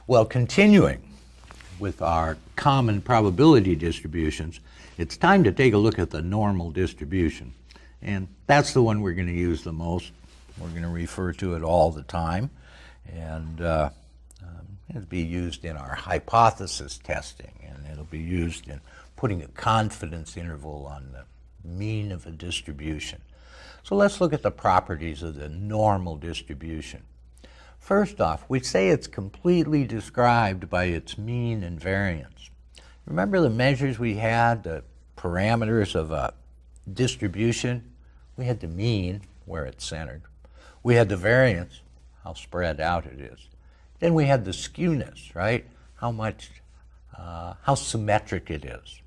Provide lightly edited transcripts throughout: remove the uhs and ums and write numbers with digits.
Well, continuing with our common probability distributions, it's time to take a look at the normal distribution. And that's the one we're going to use the most. We're going to refer to it all the time. And it'll be used in our hypothesis testing, and it'll be used in putting a confidence interval on the mean of a distribution. So let's look at the properties of the normal distribution. First off, we say it's completely described by its mean and variance. Remember the measures we had, the parameters of a distribution? We had the mean, where it's centered. We had the variance, how spread out it is. Then we had the skewness, right? How symmetric it is.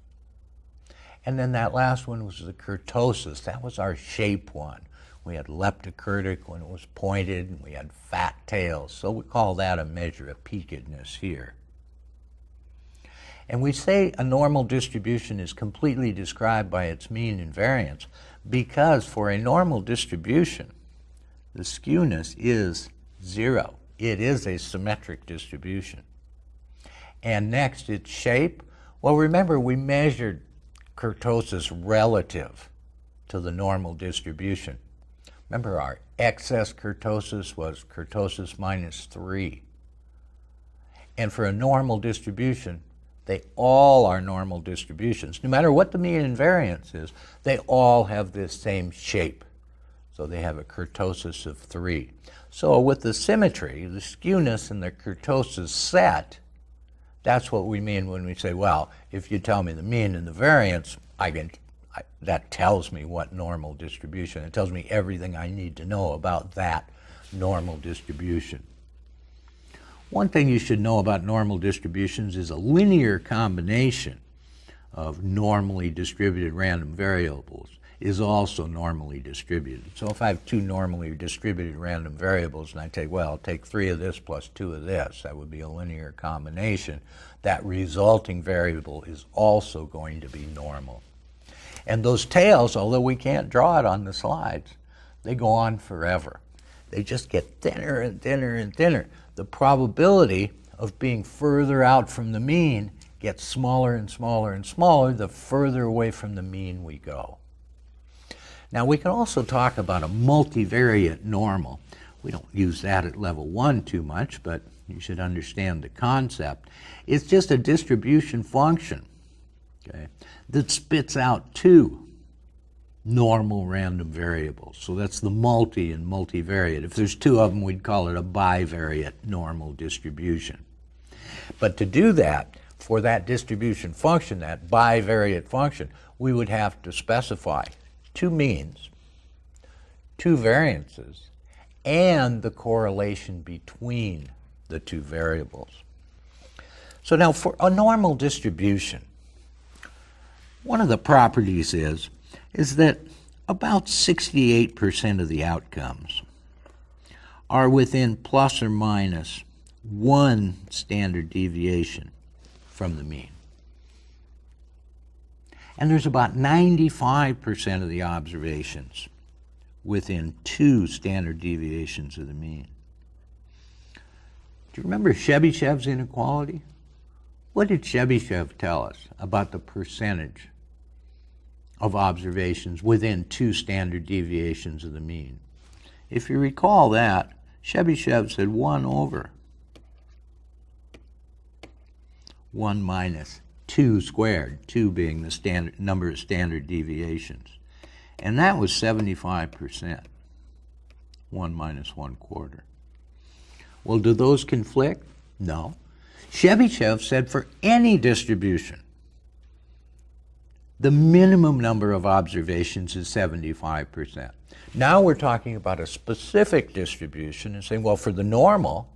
And then that last one was the kurtosis. That was our shape one. We had leptokurtic when it was pointed, and we had fat tails. So we call that a measure of peakedness here. And we say a normal distribution is completely described by its mean and variance because for a normal distribution, the skewness is 0. It is a symmetric distribution. And next, its shape. Well, remember, we measured kurtosis relative to the normal distribution. Remember, our excess kurtosis was kurtosis minus 3. And for a normal distribution, they all are normal distributions. No matter what the mean and variance is, they all have this same shape. So they have a kurtosis of 3. So with the symmetry, the skewness and the kurtosis set, that's what we mean when we say, well, if you tell me the mean and the variance, that tells me what normal distribution. It tells me everything I need to know about that normal distribution. One thing you should know about normal distributions is a linear combination of normally distributed random variables is also normally distributed. So if I have two normally distributed random variables and I take, well, I'll take 3 of this plus 2 of this, that would be a linear combination. That resulting variable is also going to be normal. And those tails, although we can't draw it on the slides, they go on forever. They just get thinner and thinner and thinner. The probability of being further out from the mean gets smaller and smaller and smaller the further away from the mean we go. Now we can also talk about a multivariate normal. We don't use that at level 1 too much, but you should understand the concept. It's just a distribution function, okay, that spits out 2 normal random variables. So that's the multi and multivariate. If there's 2 of them, we'd call it a bivariate normal distribution. But to do that, for that distribution function, that bivariate function, we would have to specify 2 means, 2 variances, and the correlation between the 2 variables. So now for a normal distribution, one of the properties is that about 68% of the outcomes are within plus or minus 1 standard deviation from the mean. And there's about 95% of the observations within 2 standard deviations of the mean. Do you remember Chebyshev's inequality? What did Chebyshev tell us about the percentage of observations within 2 standard deviations of the mean? If you recall that, Chebyshev said 1 over 1 minus 2 squared, 2 being the standard number of standard deviations. And that was 75%, 1 minus 1/4. Well, do those conflict? No. Chebyshev said for any distribution, the minimum number of observations is 75%. Now we're talking about a specific distribution and saying, well, for the normal,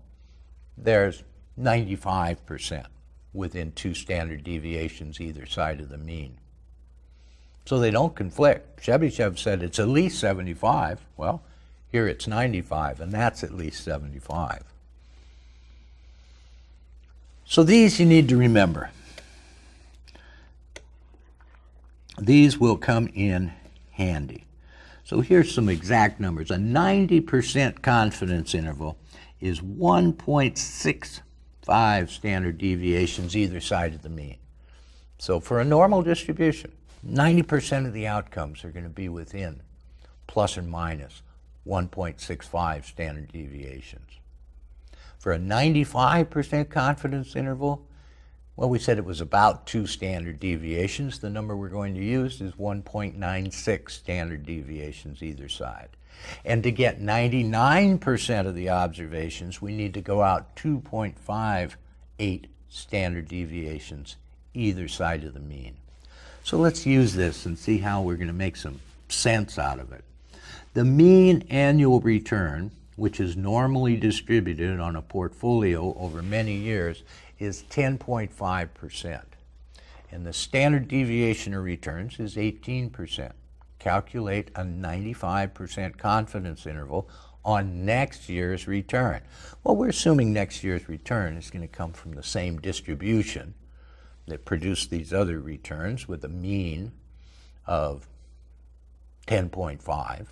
there's 95% within 2 standard deviations either side of the mean. So they don't conflict. Chebyshev said it's at least 75. Well, here it's 95, and that's at least 75. So these you need to remember. These will come in handy. So here's some exact numbers. A 90% confidence interval is 1.6 5 standard deviations either side of the mean. So for a normal distribution, 90% of the outcomes are going to be within plus or minus 1.65 standard deviations. For a 95% confidence interval, well, we said it was about 2 standard deviations. The number we're going to use is 1.96 standard deviations either side. And to get 99% of the observations, we need to go out 2.58 standard deviations either side of the mean. So let's use this and see how we're going to make some sense out of it. The mean annual return, which is normally distributed on a portfolio over many years, is 10.5%. And the standard deviation of returns is 18%. Calculate a 95% confidence interval on next year's return. Well, we're assuming next year's return is going to come from the same distribution that produced these other returns with a mean of 10.5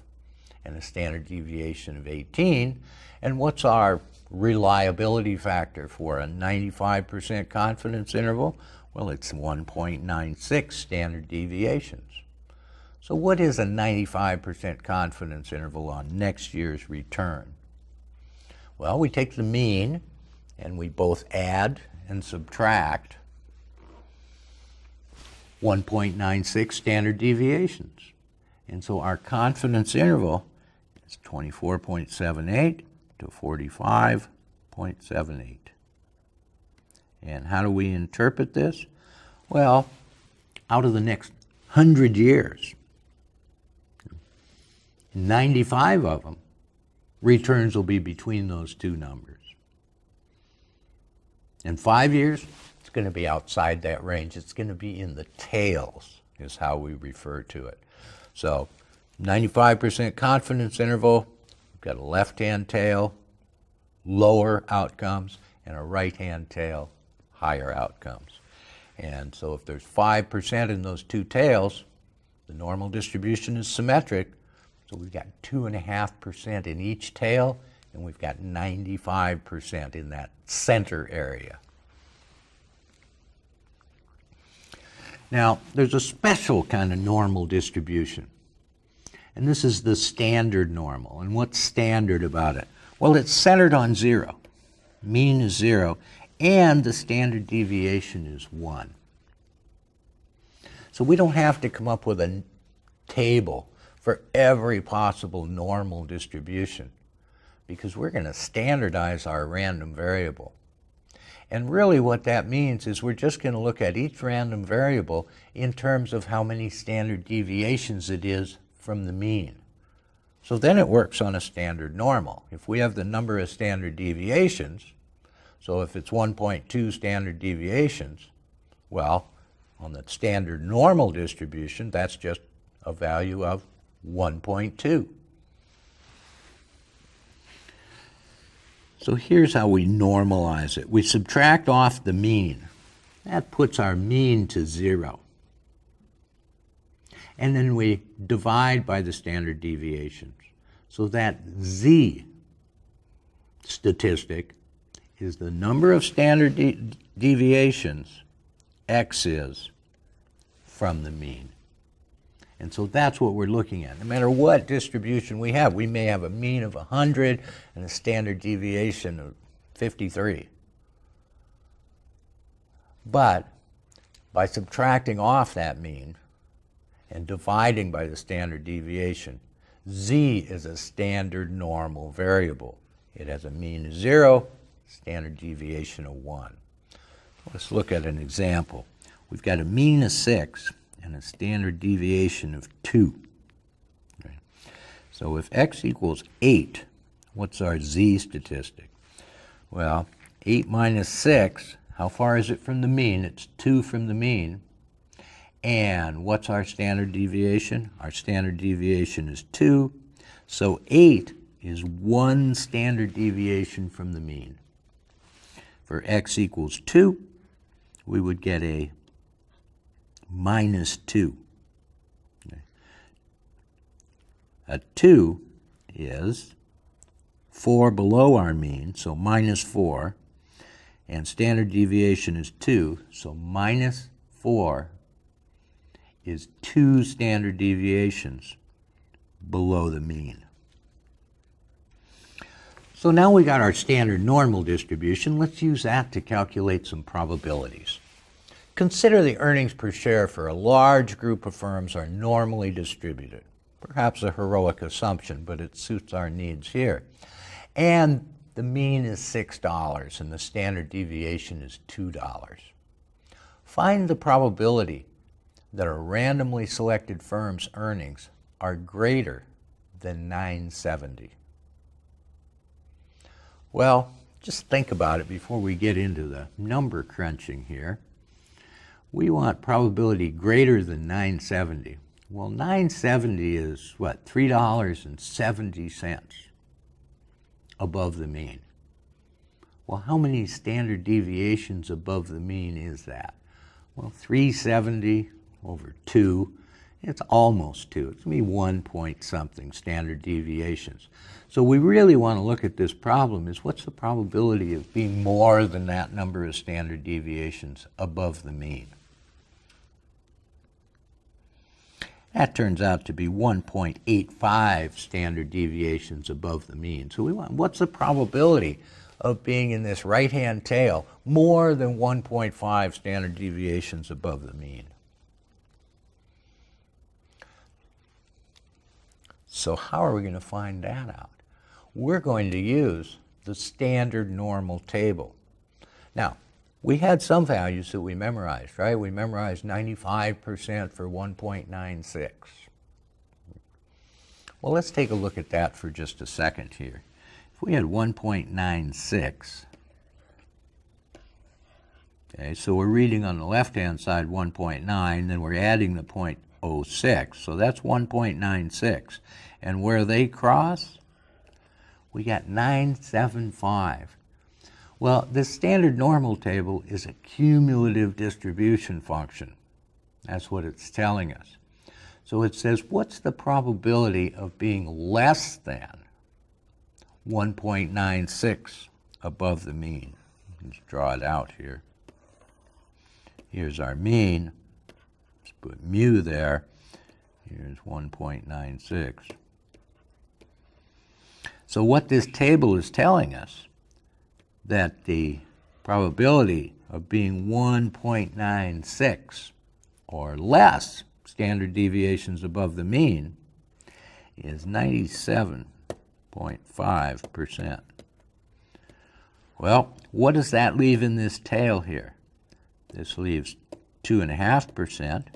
and a standard deviation of 18. And what's our reliability factor for a 95% confidence interval? Well, it's 1.96 standard deviations. So what is a 95% confidence interval on next year's return? Well, we take the mean and we both add and subtract 1.96 standard deviations. And so our confidence interval is 24.78 to 45.78. And how do we interpret this? Well, out of the next 100 years, 95 of them, returns will be between those two numbers. In 5 years, it's going to be outside that range. It's going to be in the tails, is how we refer to it. So 95% confidence interval, we've got a left-hand tail, lower outcomes, and a right-hand tail, higher outcomes. And so if there's 5% in those two tails, the normal distribution is symmetric. So we've got 2.5% in each tail, and we've got 95% in that center area. Now, there's a special kind of normal distribution, and this is the standard normal. And what's standard about it? Well, it's centered on 0. Mean is 0, and the standard deviation is 1. So we don't have to come up with a table for every possible normal distribution, because we're going to standardize our random variable. And really what that means is we're just going to look at each random variable in terms of how many standard deviations it is from the mean. So then it works on a standard normal. If we have the number of standard deviations, so if it's 1.2 standard deviations, well, on the standard normal distribution, that's just a value of 1.2. So here's how we normalize it. We subtract off the mean. That puts our mean to 0. And then we divide by the standard deviations. So that Z statistic is the number of standard deviations X is from the mean. And so that's what we're looking at. No matter what distribution we have, we may have a mean of 100 and a standard deviation of 53. But by subtracting off that mean and dividing by the standard deviation, Z is a standard normal variable. It has a mean of 0, standard deviation of 1. Let's look at an example. We've got a mean of 6 and a standard deviation of 2. Okay. So if X equals 8, what's our Z statistic? Well, 8 minus 6, how far is it from the mean? It's 2 from the mean. And what's our standard deviation? Our standard deviation is 2. So 8 is 1 standard deviation from the mean. For X equals 2, we would get a minus 2. Okay. A 2 is 4 below our mean, so minus 4. and standard deviation is 2, so minus 4 is 2 standard deviations below the mean. So now we got our standard normal distribution. Let's use that to calculate some probabilities. Consider the earnings per share for a large group of firms are normally distributed. Perhaps a heroic assumption, but it suits our needs here. And the mean is $6 and the standard deviation is $2. Find the probability that a randomly selected firm's earnings are greater than 970. Well, just think about it before we get into the number crunching here. We want probability greater than 970. Well, 970 is what, $3.70 above the mean. Well, how many standard deviations above the mean is that? Well, 370 over 2, it's almost 2. It's going to be 1 point something standard deviations. So we really want to look at this problem is what's the probability of being more than that number of standard deviations above the mean? That turns out to be 1.85 standard deviations above the mean. So we want, what's the probability of being in this right-hand tail more than 1.5 standard deviations above the mean? So how are we going to find that out? We're going to use the standard normal table. Now, we had some values that we memorized, right? We memorized 95% for 1.96. Well, let's take a look at that for just a second here. If we had 1.96, okay, so we're reading on the left-hand side 1.9, then we're adding the 0.06, so that's 1.96. And where they cross, we got 975. Well, the standard normal table is a cumulative distribution function. That's what it's telling us. So it says, what's the probability of being less than 1.96 above the mean? Let's draw it out here. Here's our mean. Let's put mu there. Here's 1.96. So what this table is telling us, that the probability of being 1.96 or less standard deviations above the mean is 97.5%. Well, what does that leave in this tail here? This leaves 2.5%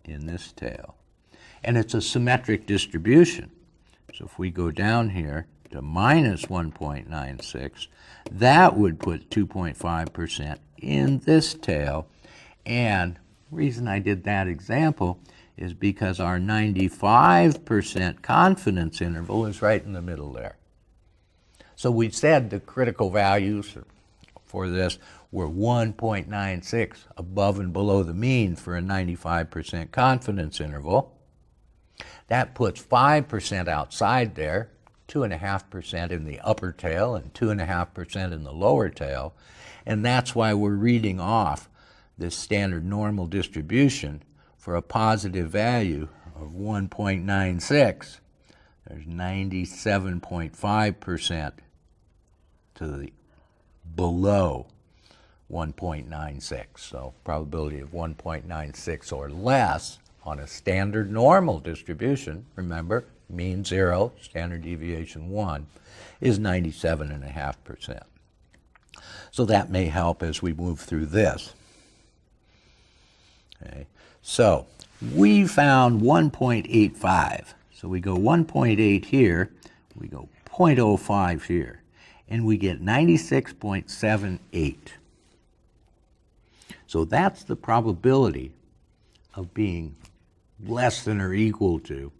in this tail. And it's a symmetric distribution. So if we go down here to minus 1.96, that would put 2.5% in this tail. And the reason I did that example is because our 95% confidence interval is right in the middle there. So we said the critical values for this were 1.96 above and below the mean for a 95% confidence interval. That puts 5% outside there, 2.5% in the upper tail and 2.5% in the lower tail. And that's why we're reading off this standard normal distribution for a positive value of 1.96. There's 97.5% to the below 1.96. So probability of 1.96 or less on a standard normal distribution, remember, mean 0, standard deviation 1, is 97.5%. So that may help as we move through this. Okay. So we found 1.85. So we go 1.8 here, we go 0.05 here, and we get 96.78. So that's the probability of being less than or equal to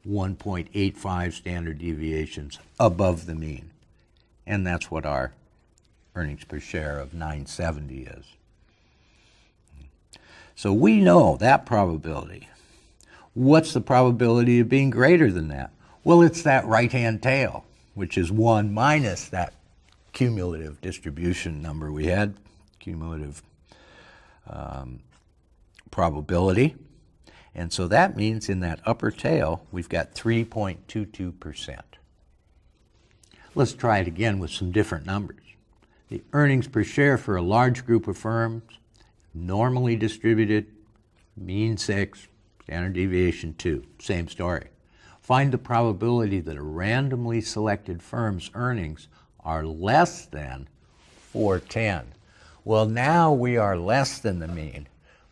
1.85 standard deviations above the mean. And that's what our earnings per share of 970 is. So we know that probability. What's the probability of being greater than that? Well, it's that right-hand tail, which is 1 minus that cumulative distribution number we had, cumulative probability. And so that means in that upper tail, we've got 3.22%. Let's try it again with some different numbers. The earnings per share for a large group of firms, normally distributed, mean 6, standard deviation 2, same story. Find the probability that a randomly selected firm's earnings are less than 410. Well, now we are less than the mean.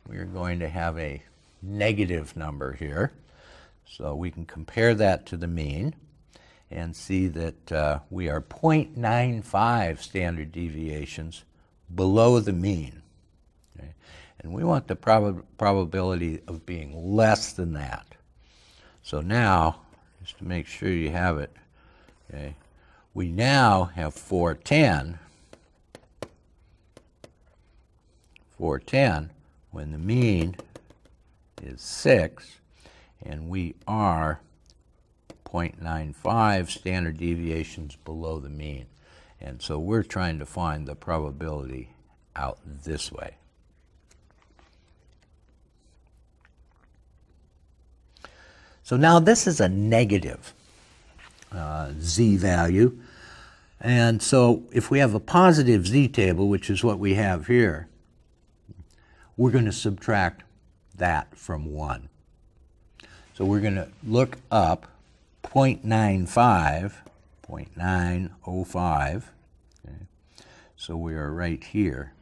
We are going to have a negative number here. So we can compare that to the mean and see that we are 0.95 standard deviations below the mean. Okay? And we want the probability of being less than that. So now, just to make sure you have it, okay, we now have 410 when the mean is 6, and we are 0.95 standard deviations below the mean. And so we're trying to find the probability out this way. So now this is a negative z value. And so if we have a positive z table, which is what we have here, we're going to subtract that from 1. So we're going to look up 0.95, 0.905. Okay. So we are right here.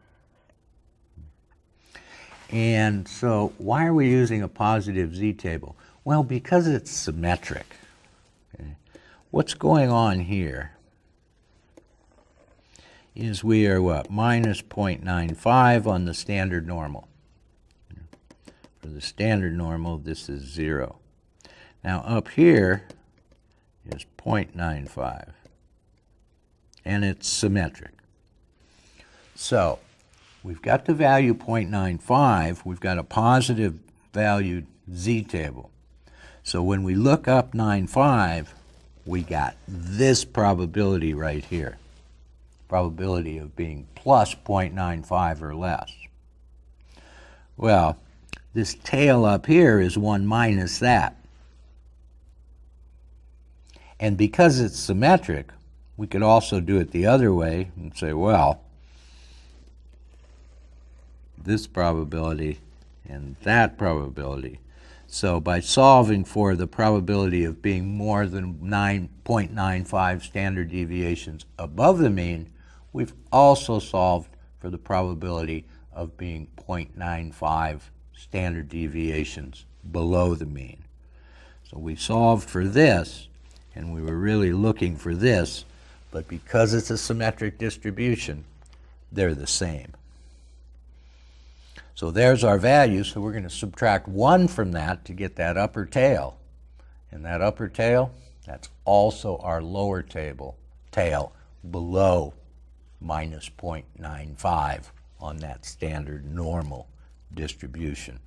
And so why are we using a positive z table? Well, because it's symmetric. Okay. What's going on here is we are what? Minus 0.95 on the standard normal. For the standard normal, this is 0. Now up here is 0.95, and it's symmetric. So we've got the value 0.95, we've got a positive valued z table. So when we look up 95, we got this probability right here. Probability of being plus 0.95 or less. Well, this tail up here is 1 minus that. And because it's symmetric, we could also do it the other way and say, well, this probability and that probability. So by solving for the probability of being more than 9.95 standard deviations above the mean, we've also solved for the probability of being 0.95 standard deviations below the mean. So we solved for this, and we were really looking for this, but because it's a symmetric distribution, they're the same. So there's our value, so we're going to subtract 1 from that to get that upper tail. And that upper tail, that's also our lower tail below minus 0.95 on that standard normal distribution.